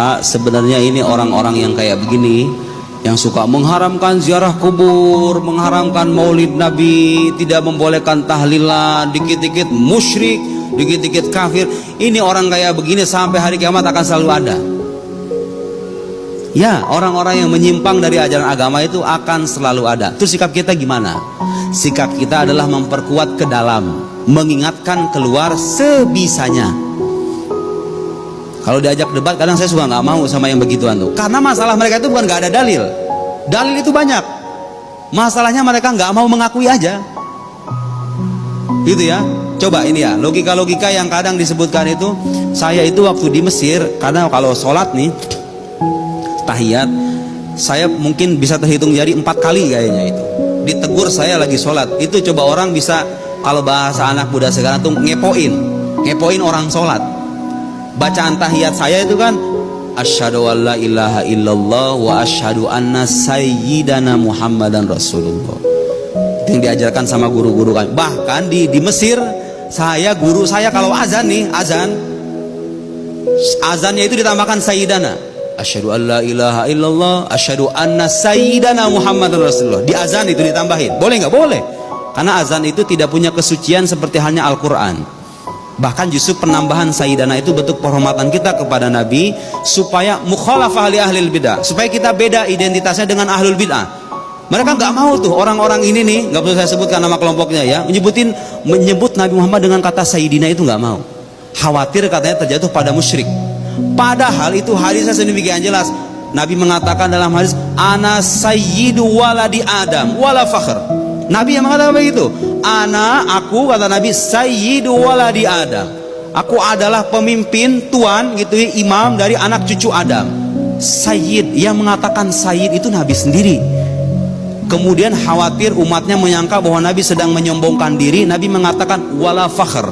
Sebenarnya ini orang-orang yang kayak begini, yang suka mengharamkan ziarah kubur, mengharamkan maulid Nabi, tidak membolehkan tahlilan, dikit-dikit musyrik, dikit-dikit kafir. Ini orang kayak begini sampai hari kiamat akan selalu ada. Ya, orang-orang yang menyimpang dari ajaran agama itu akan selalu ada. Terus sikap kita gimana? Sikap kita adalah memperkuat ke dalam, mengingatkan keluar sebisanya. Kalau diajak debat kadang saya suka nggak mau sama yang begituan tuh, karena masalah mereka itu bukan nggak ada dalil. Dalil itu banyak, masalahnya mereka nggak mau mengakui aja, gitu ya. Coba ini ya, logika-logika yang kadang disebutkan itu. Saya itu waktu di Mesir, karena kalau sholat nih tahiyat, saya mungkin bisa terhitung jari 4 kali kayaknya itu ditegur saya lagi sholat. Itu coba orang bisa, kalau bahasa anak muda sekarang tuh ngepoin orang sholat. Bacaan tahiyat saya itu kan asyhadu an la ilaha illallah wa asyhadu anna sayyidana Muhammadan Rasulullah. Itu yang diajarkan sama guru-guru kami. Bahkan di Mesir, guru saya kalau azan nih, azannya itu ditambahkan sayyidana. Asyhadu an la ilaha illallah, asyhadu anna sayyidana Muhammadan Rasulullah. Di azan itu ditambahin. Boleh nggak? Boleh. Karena azan itu tidak punya kesucian seperti halnya Al-Quran. Bahkan justru penambahan sayyidana itu bentuk penghormatan kita kepada Nabi, supaya mukhalafah li ahlil bid'ah, supaya kita beda identitasnya dengan ahlul bid'ah. Mereka nggak mau tuh orang-orang ini nih, nggak perlu saya sebutkan nama kelompoknya ya, menyebut Nabi Muhammad dengan kata sayyidina itu nggak mau. Khawatir katanya terjatuh pada musyrik. Padahal itu hadisnya sedemikian jelas. Nabi mengatakan dalam hadis, ana sayyidu waladi Adam wala fakhr. Nabi yang mengatakan begitu. Aku kata Nabi, sayyidu waladi Adam. Aku adalah pemimpin tuan gitu ya, imam dari anak cucu Adam. Sayyid, yang mengatakan sayyid itu Nabi sendiri. Kemudian khawatir umatnya menyangka bahwa Nabi sedang menyombongkan diri. Nabi mengatakan wala fakhr,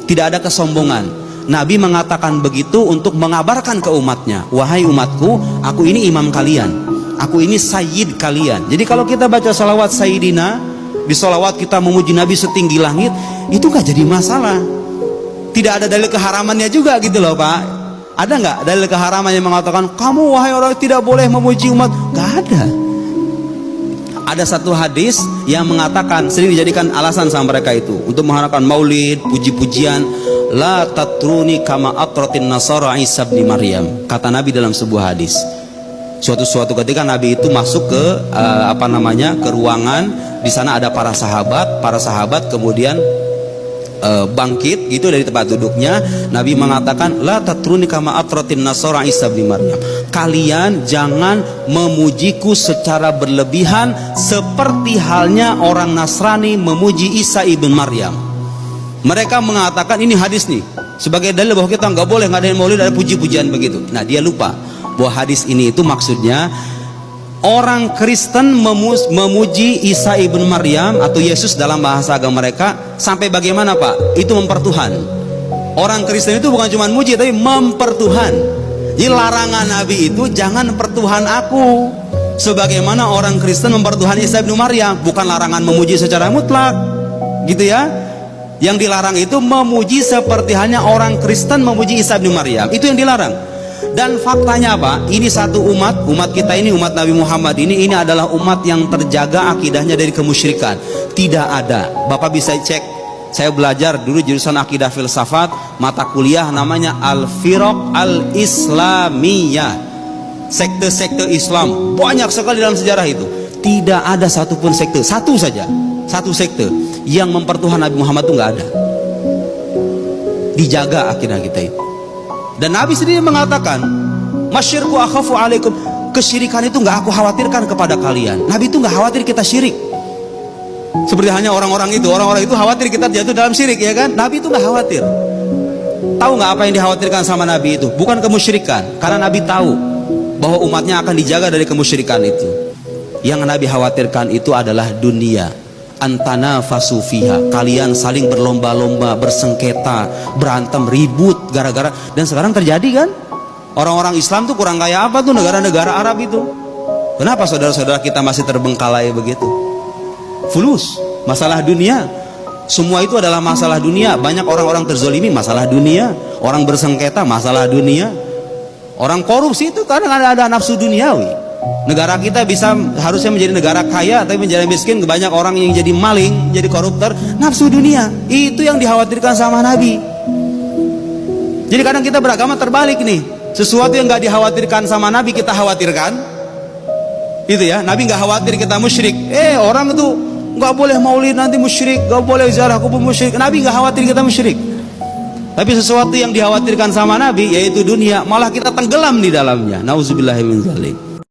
tidak ada kesombongan. Nabi mengatakan begitu untuk mengabarkan ke umatnya, wahai umatku, aku ini imam kalian, aku ini sayyid kalian. Jadi kalau kita baca salawat sayyidina, di salawat kita memuji Nabi setinggi langit, itu gak jadi masalah. Tidak ada dalil keharamannya juga gitu loh Pak. Ada nggak dalil keharaman yang mengatakan kamu wahai orang tidak boleh memuji umat? Gak ada. Ada satu hadis yang mengatakan, sering dijadikan alasan sama mereka itu untuk mengharapkan maulid, puji-pujian. La tatruni kama atratin nasara Isa bin Maryam, kata Nabi dalam sebuah hadis. Suatu ketika Nabi itu masuk ke ke ruangan. Di sana ada para sahabat kemudian bangkit gitu dari tempat duduknya. Nabi mengatakan, la tatruni kama atratin nasara Isa bin Maryam, kalian jangan memujiku secara berlebihan seperti halnya orang Nasrani memuji Isa ibn Maryam. Mereka mengatakan, ini hadis nih sebagai dalil bahwa kita nggak boleh ngadain maulid, ada puji-pujian begitu. Nah, dia lupa bahwa hadis ini itu maksudnya orang Kristen memuji Isa ibn Maryam atau Yesus dalam bahasa agama mereka sampai bagaimana Pak? Itu mempertuhan. Orang Kristen itu bukan cuma muji tapi mempertuhan. Jadi larangan Nabi itu jangan pertuhan aku, sebagaimana orang Kristen mempertuhan Isa ibn Maryam. Bukan larangan memuji secara mutlak, gitu ya. Yang dilarang itu memuji seperti halnya orang Kristen memuji Isa ibn Maryam. Itu yang dilarang. Dan faktanya Pak, ini satu umat kita ini, umat Nabi Muhammad ini adalah umat yang terjaga akidahnya dari kemusyrikan. Tidak ada, Bapak bisa cek. Saya belajar dulu jurusan akidah filsafat, mata kuliah namanya Al-Firaq Al-Islamiyah, sekte-sekte Islam banyak sekali dalam sejarah itu. Tidak ada satupun sekte, satu sekte yang mempertuhan Nabi Muhammad itu nggak ada. Dijaga akidah kita itu. Dan Nabi sendiri mengatakan, masyirku akhafu alaikum, kesyirikan itu nggak aku khawatirkan kepada kalian. Nabi itu nggak khawatir kita syirik. Seperti hanya orang-orang itu khawatir kita jatuh dalam syirik, ya kan? Nabi itu nggak khawatir. Tahu nggak apa yang dikhawatirkan sama Nabi itu? Bukan kemusyrikan, karena Nabi tahu bahwa umatnya akan dijaga dari kemusyrikan itu. Yang Nabi khawatirkan itu adalah dunia. Antana fasufiha, kalian saling berlomba-lomba, bersengketa, berantem, ribut gara-gara. Dan sekarang terjadi kan, orang-orang Islam tuh kurang kaya apa tuh negara-negara Arab itu. Kenapa saudara-saudara kita masih terbengkalai begitu? Fulus, masalah dunia. Semua itu adalah masalah dunia. Banyak orang-orang terzolimi, masalah dunia. Orang bersengketa, masalah dunia. Orang korupsi itu kadang ada nafsu duniawi. Negara kita bisa harusnya menjadi negara kaya, tapi menjadi miskin. Banyak orang yang jadi maling, jadi koruptor, nafsu dunia. Itu yang dikhawatirkan sama Nabi. Jadi kadang kita beragama terbalik nih. Sesuatu yang gak dikhawatirkan sama Nabi kita khawatirkan. Itu ya, Nabi gak khawatir kita musyrik. Orang itu gak boleh maulid nanti musyrik, gak boleh ziarah kubur musyrik. Nabi gak khawatir kita musyrik. Tapi sesuatu yang dikhawatirkan sama Nabi, yaitu dunia, malah kita tenggelam di dalamnya. Nauzubillahi min dzalik.